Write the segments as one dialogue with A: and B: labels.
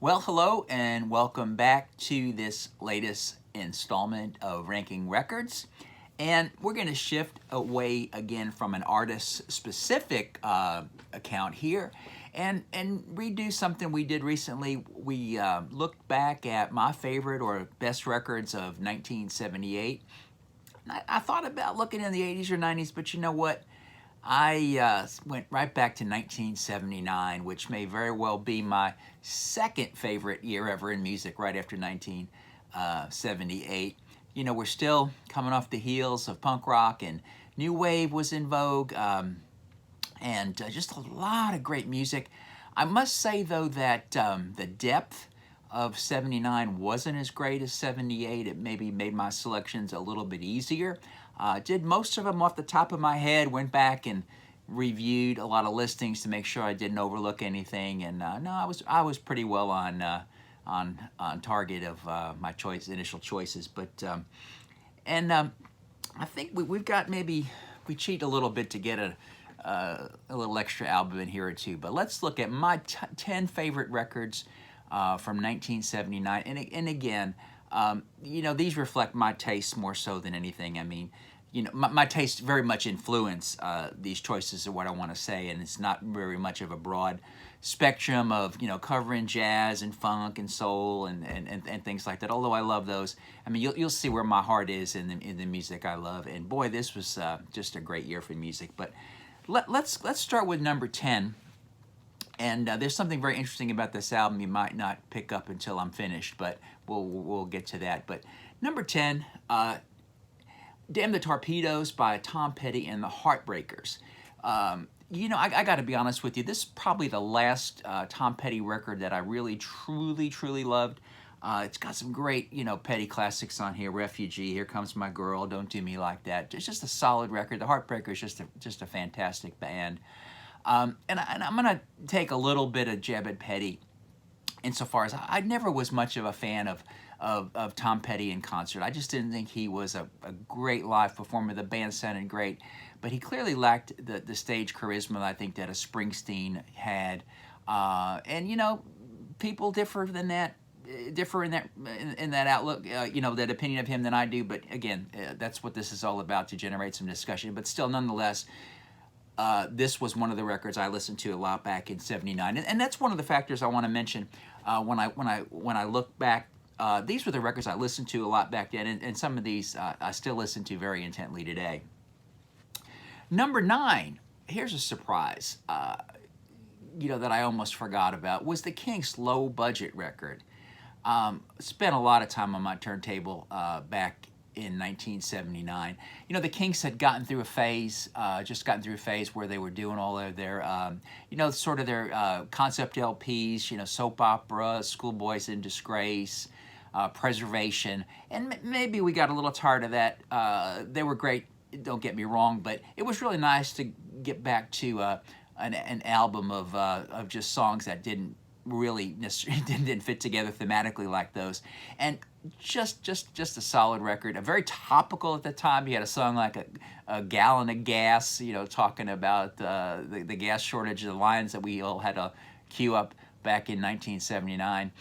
A: Well, hello and welcome back to this latest installment of Ranking Records. And we're going to shift away again from an artist-specific account here and redo something we did recently. We looked back at my favorite or best records of 1978. I thought about looking in the 80s or 90s, but you know what? I went right back to 1979, which may very well be my second favorite year ever in music, right after 1978. You know, we're still coming off the heels of punk rock, and new wave was in vogue, and just a lot of great music. I must say, though, that the depth of 79 wasn't as great as 78. It maybe made my selections a little bit easier. Did most of them off the top of my head, went back and reviewed a lot of listings to make sure I didn't overlook anything, and no, I was pretty well on target of my initial choices. But I think we've got, maybe we cheat a little bit to get a little extra album in here or two. But let's look at my 10 favorite records from 1979, and again, you know, these reflect my tastes more so than anything. I mean, you know, my tastes very much influence these choices of what I want to say, and it's not very much of a broad spectrum of, you know, covering jazz and funk and soul and things like that. Although I love those, I mean, you'll see where my heart is in the music I love. And boy, this was just a great year for music. But let's start with number 10. And there's something very interesting about this album you might not pick up until I'm finished, but we'll get to that. But number 10, Damn the Torpedoes by Tom Petty and the Heartbreakers. You know, I got to be honest with you, this is probably the last Tom Petty record that I really, truly loved. It's got some great, you know, Petty classics on here. Refugee, Here Comes My Girl, Don't Do Me Like That. It's just a solid record. The Heartbreakers just a fantastic band. And I'm going to take a little bit of jab at Petty insofar as I never was much of a fan of Tom Petty in concert. I just didn't think he was a great live performer. The band sounded great, but he clearly lacked the stage charisma I think that a Springsteen had. And, you know, people differ in that outlook, you know, that opinion of him than I do. But again, that's what this is all about, to generate some discussion. But still, nonetheless, this was one of the records I listened to a lot back in '79, and that's one of the factors I want to mention when I look back. These were the records I listened to a lot back then, and some of these I still listen to very intently today. Number 9, here's a surprise, you know, that I almost forgot about, was the Kinks' Low Budget record. Spent a lot of time on my turntable back in 1979. You know, the Kinks had gotten through a phase, where they were doing all of their, you know, sort of their concept LPs, you know, Soap Opera, Schoolboys in Disgrace, Preservation, and maybe we got a little tired of that. They were great, don't get me wrong, but it was really nice to get back to an album of just songs that didn't really didn't fit together thematically like those, and just a solid record. A very topical at the time. You had a song like a gallon of gas, you know, talking about the gas shortage, the lines that we all had to queue up back in 1979.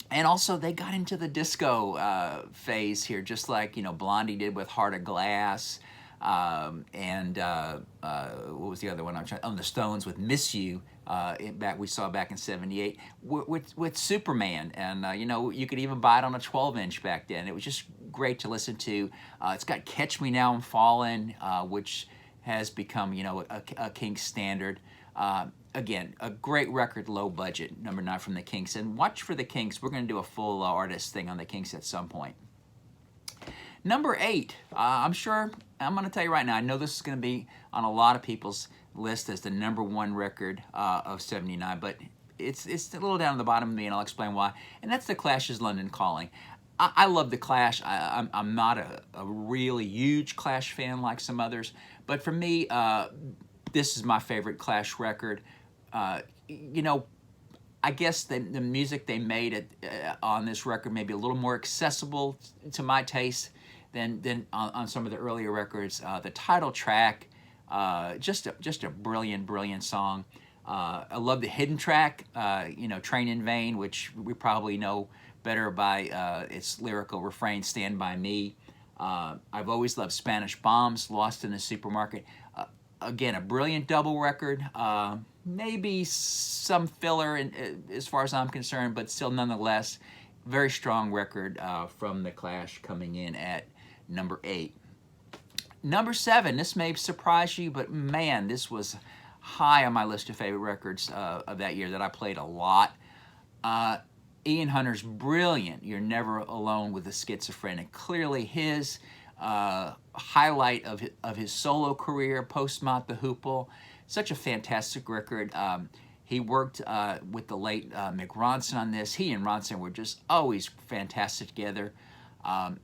A: And also, they got into the disco phase here, just like, you know, Blondie did with Heart of Glass, and what was the other one? The Stones with Miss You. We saw back in '78 with Superman, and you know, you could even buy it on a 12-inch back then. It was just great to listen to. It's got Catch Me Now I'm Falling, which has become, you know, a Kinks standard. Again, a great record, low budget, number 9 from the Kinks. And watch for the Kinks. We're going to do a full artist thing on the Kinks at some point. Number 8, I'm going to tell you right now, I know this is going to be on a lot of people's list as the number 1 record of '79, but it's a little down at the bottom of me, and I'll explain why. And that's The Clash's London Calling. I love The Clash. I'm not a really huge Clash fan like some others, but for me, this is my favorite Clash record. You know, I guess the music they made on this record may be a little more accessible to my taste than on some of the earlier records. The title track, just a brilliant song. I love the hidden track, Train in Vain, which we probably know better by its lyrical refrain, Stand By Me. I've always loved Spanish Bombs, Lost in the Supermarket. Again, a brilliant double record. Maybe some filler as far as I'm concerned, but still nonetheless, very strong record from The Clash, coming in at number 8. Number 7, this may surprise you, but man, this was high on my list of favorite records of that year that I played a lot. Ian Hunter's brilliant You're Never Alone with a Schizophrenic. Clearly his highlight of his solo career, post Mott the Hoople. Such a fantastic record. He worked with the late Mick Ronson on this. He and Ronson were just always fantastic together. Some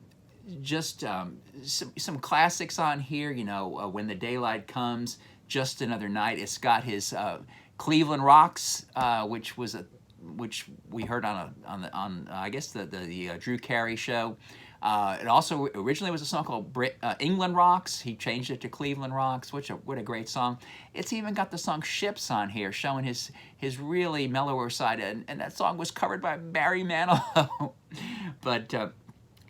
A: classics on here, When the Daylight Comes, Just Another Night. It's got his Cleveland Rocks, which we heard on I guess the Drew Carey show. It also originally was a song called England Rocks. He changed it to Cleveland Rocks. What a great song. It's even got the song Ships on here, showing his really mellower side, and that song was covered by Barry Manilow. But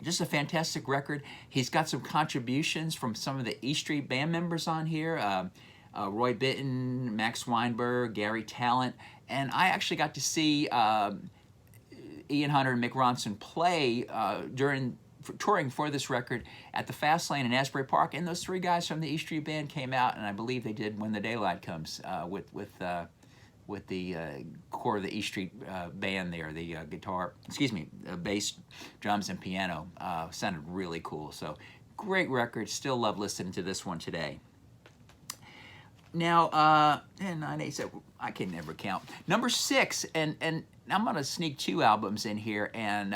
A: just a fantastic record. He's got some contributions from some of the E Street Band members on here. Roy Bittan, Max Weinberg, Gary Talent, and I actually got to see Ian Hunter and Mick Ronson play touring for this record at the Fast Lane in Asbury Park, and those 3 guys from the E Street Band came out, and I believe they did When the Daylight Comes with the core of the E Street Band there, the bass, drums, and piano. Sounded really cool. So great record. Still love listening to this one today. Now, 9, 8, 7, I can never count. Number 6, and I'm going to sneak 2 albums in here, and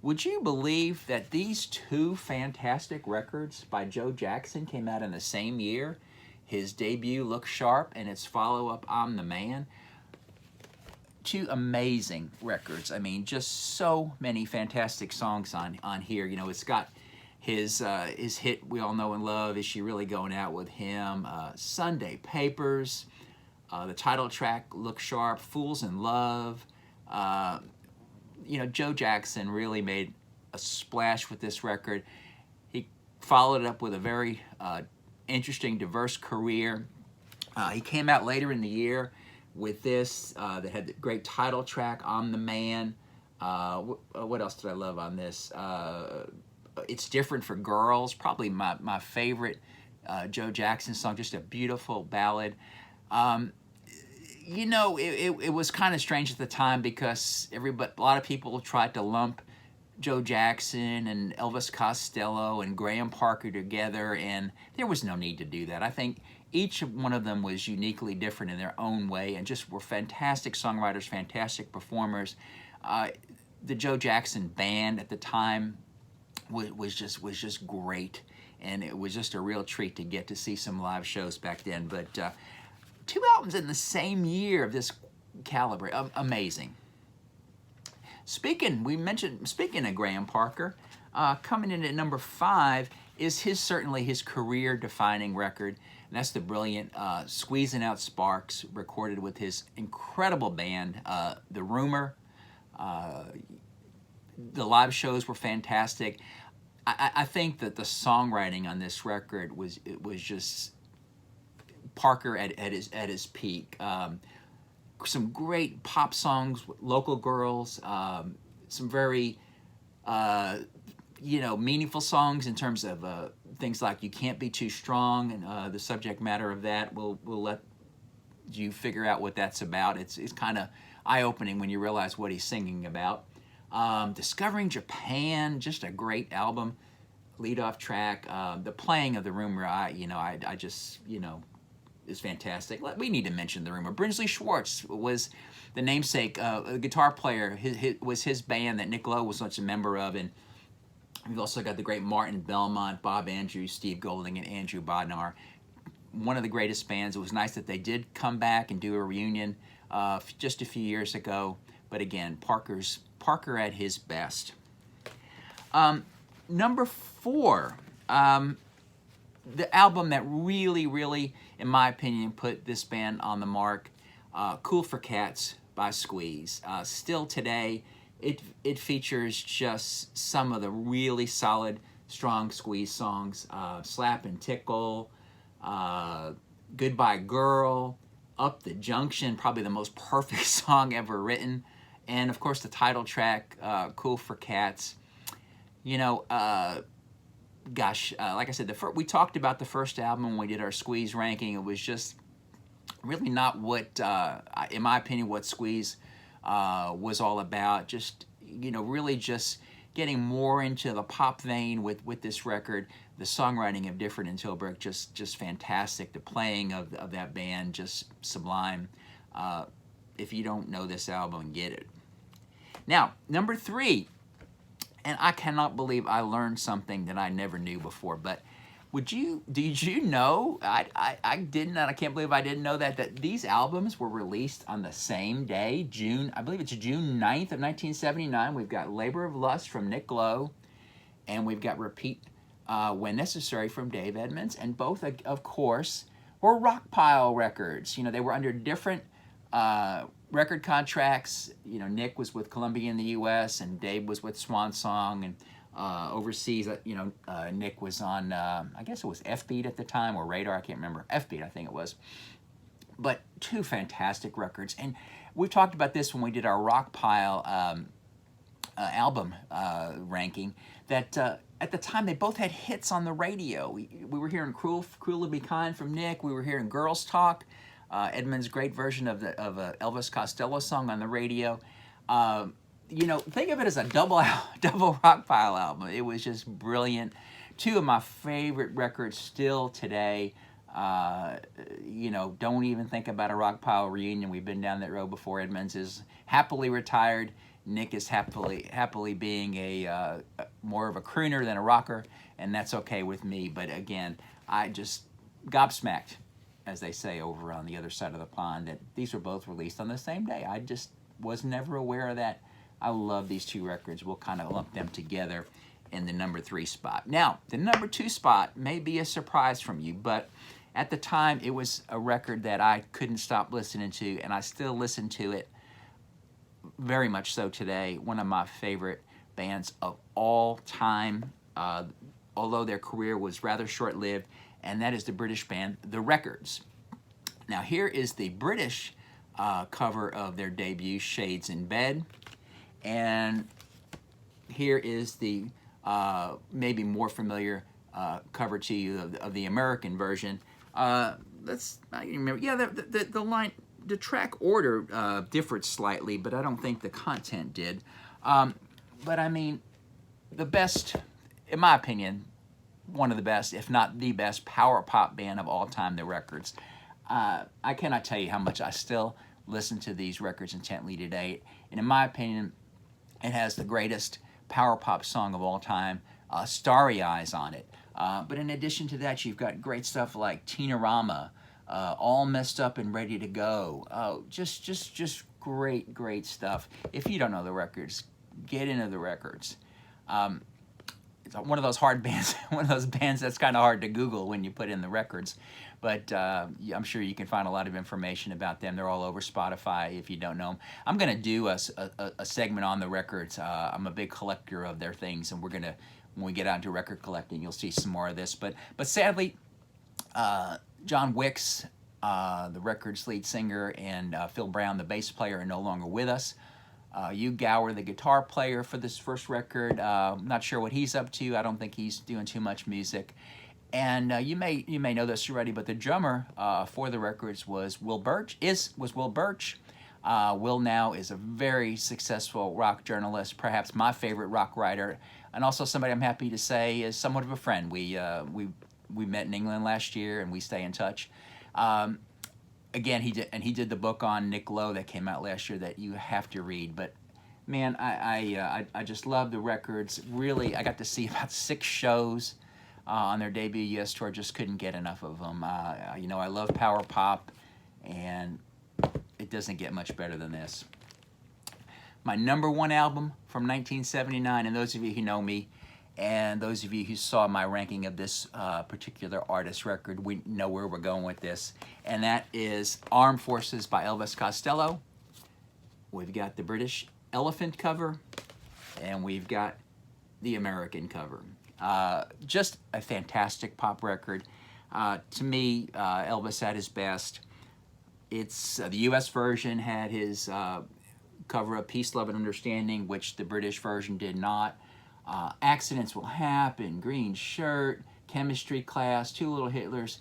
A: would you believe that these 2 fantastic records by Joe Jackson came out in the same year? His debut, Look Sharp, and its follow-up, I'm the Man. 2 amazing records. I mean, just so many fantastic songs on here. It's got his hit we all know and love, Is She Really Going Out With Him? Sunday Papers, the title track, Look Sharp, Fools in Love. Joe Jackson really made a splash with this record. He followed it up with a very interesting, diverse career. He came out later in the year with this that had the great title track, I'm the Man. What else did I love on this? It's Different for Girls, probably my favorite Joe Jackson song, just a beautiful ballad. It was kind of strange at the time because a lot of people tried to lump Joe Jackson and Elvis Costello and Graham Parker together, and there was no need to do that. I think each one of them was uniquely different in their own way and just were fantastic songwriters, fantastic performers. The Joe Jackson Band at the time was just great, and it was just a real treat to get to see some live shows back then. But 2 albums in the same year of this caliber, amazing. Speaking of Graham Parker, coming in at number 5 is certainly his career-defining record, and that's the brilliant Squeezing Out Sparks, recorded with his incredible band, The Rumor. The live shows were fantastic. I think that the songwriting on this record was just Parker at his peak. Some great pop songs, Local Girls, some very meaningful songs in terms of things like You Can't Be Too Strong, and the subject matter of that we'll let you figure out what that's about. It's kind of eye-opening when you realize what he's singing about. Discovering Japan, just a great album, lead-off track. The playing of The Rumor, I just is fantastic. We need to mention The Rumor. Brinsley Schwartz was the namesake, a guitar player. Was his band that Nick Lowe was such a member of, and we've also got the great Martin Belmont, Bob Andrews, Steve Golding, and Andrew Bodnar. One of the greatest bands. It was nice that they did come back and do a reunion just a few years ago. But again, Parker at his best. Number 4, the album that really, in my opinion, put this band on the mark, Cool for Cats by Squeeze. Still today, it features just some of the really solid, strong Squeeze songs. Slap and Tickle, Goodbye Girl, Up the Junction, probably the most perfect song ever written. And of course the title track, Cool for Cats. You know, gosh, like I said, we talked about the first album when we did our Squeeze ranking. It was just really not what, in my opinion, what Squeeze was all about. Just, you know, really just getting more into the pop vein with this record. The songwriting of Difford and Tilbrook, just fantastic. The playing of that band, just sublime. If you don't know this album, get it. Now, number 3, and I cannot believe I learned something that I never knew before, but did you know, I didn't, and I can't believe I didn't know that these albums were released on the same day, I believe it's June 9th of 1979. We've got Labor of Lust from Nick Lowe, and we've got Repeat When Necessary from Dave Edmunds, and both, of course, were Rockpile records. You know, they were under different record contracts. You know, Nick was with Columbia in the U.S., and Dave was with Swan Song, and overseas, you know, Nick was on, I guess it was F-Beat at the time, or Radar, I can't remember. F-Beat, I think it was. But 2 fantastic records. And we talked about this when we did our Rockpile album ranking, that at the time they both had hits on the radio. We were hearing Cruel to Be Kind from Nick. We were hearing Girls Talk, Edmund's great version of a Elvis Costello song on the radio. You know, think of it as a double Rockpile album. It was just brilliant. 2 of my favorite records still today. You know, don't even think about a Rockpile reunion. We've been down that road before. Edmunds is happily retired. Nick is happily being a more of a crooner than a rocker, and that's okay with me. But again, I just gobsmacked, as they say over on the other side of the pond, that these were both released on the same day. I just was never aware of that. I love these 2 records. We'll kind of lump them together in the number 3 spot. Now, the number 2 spot may be a surprise from you, but at the time, it was a record that I couldn't stop listening to, and I still listen to it very much so today. One of my favorite bands of all time, although their career was rather short-lived, and that is the British band The Records. Now, here is the British cover of their debut, Shades in Bed. And here is the maybe more familiar cover to you of the American version. I remember. Yeah, the track order differed slightly, but I don't think the content did. But I mean, the best, in my opinion, one of the best, if not the best, power pop band of all time, The Records. I cannot tell you how much I still listen to these records intently today. And in my opinion, it has the greatest power pop song of all time, Starry Eyes, on it. But in addition to that, you've got great stuff like Teen-A-Rama, All Messed Up and Ready to Go. Just great stuff. If you don't know The Records, get into The Records. It's one of those hard bands, one of those bands that's kind of hard to Google when you put in The Records. But I'm sure you can find a lot of information about them. They're all over Spotify if you don't know them. I'm going to do a segment on The Records. I'm a big collector of their things, and we're going to, when we get out into record collecting, you'll see some more of this. But sadly, John Wicks, The Records lead singer, and Phil Brown, the bass player, are no longer with us. Hugh Gower, the guitar player for this first record, I'm not sure what he's up to. I don't think he's doing too much music. And you may know this already, but the drummer for The Records was Will Birch. Will Birch. Will now is a very successful rock journalist, perhaps my favorite rock writer, and also somebody I'm happy to say is somewhat of a friend. We met in England last year, and we stay in touch. Again, he did the book on Nick Lowe that came out last year that you have to read. But man, I just love The Records. Really, I got to see about 6 shows on their debut U.S. tour. Just couldn't get enough of them. You know, I love power pop, and it doesn't get much better than this. My number 1 album from 1979, and those of you who know me, And those of you who saw my ranking of this particular artist record, we know where we're going with this. And that is Armed Forces by Elvis Costello. We've got the British Elephant cover, and we've got the American cover. Just a fantastic pop record. To me, Elvis at his best. It's the U.S. version had his cover of Peace, Love, and Understanding, which the British version did not. Accidents Will Happen, Green Shirt, Chemistry Class, Two Little Hitlers.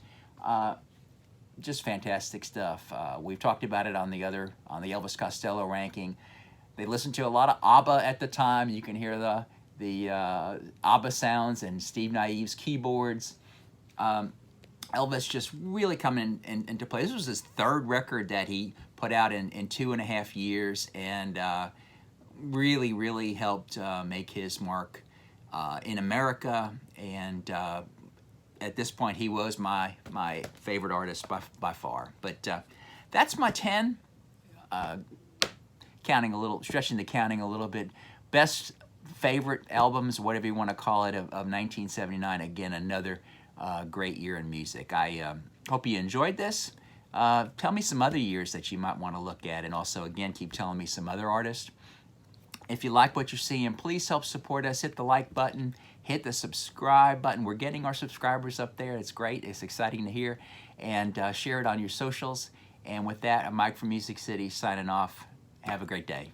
A: Just fantastic stuff. We've talked about it on the Elvis Costello ranking. They listened to a lot of ABBA at the time. You can hear the ABBA sounds and Steve Naive's keyboards. Elvis just really coming into play. This was his third record that he put out in 2.5 years, and really, really helped make his mark in America. And at this point, he was my favorite artist by far. But that's my 10. Stretching the counting a little bit. Best favorite albums, whatever you want to call it, of 1979. Again, another great year in music. I hope you enjoyed this. Tell me some other years that you might want to look at, and also, again, keep telling me some other artists. If you like what you're seeing, please help support us. Hit the like button, hit the subscribe button. We're getting our subscribers up there. It's great. It's exciting to hear. And share it on your socials. And with that, I'm Mike from Music City signing off. Have a great day.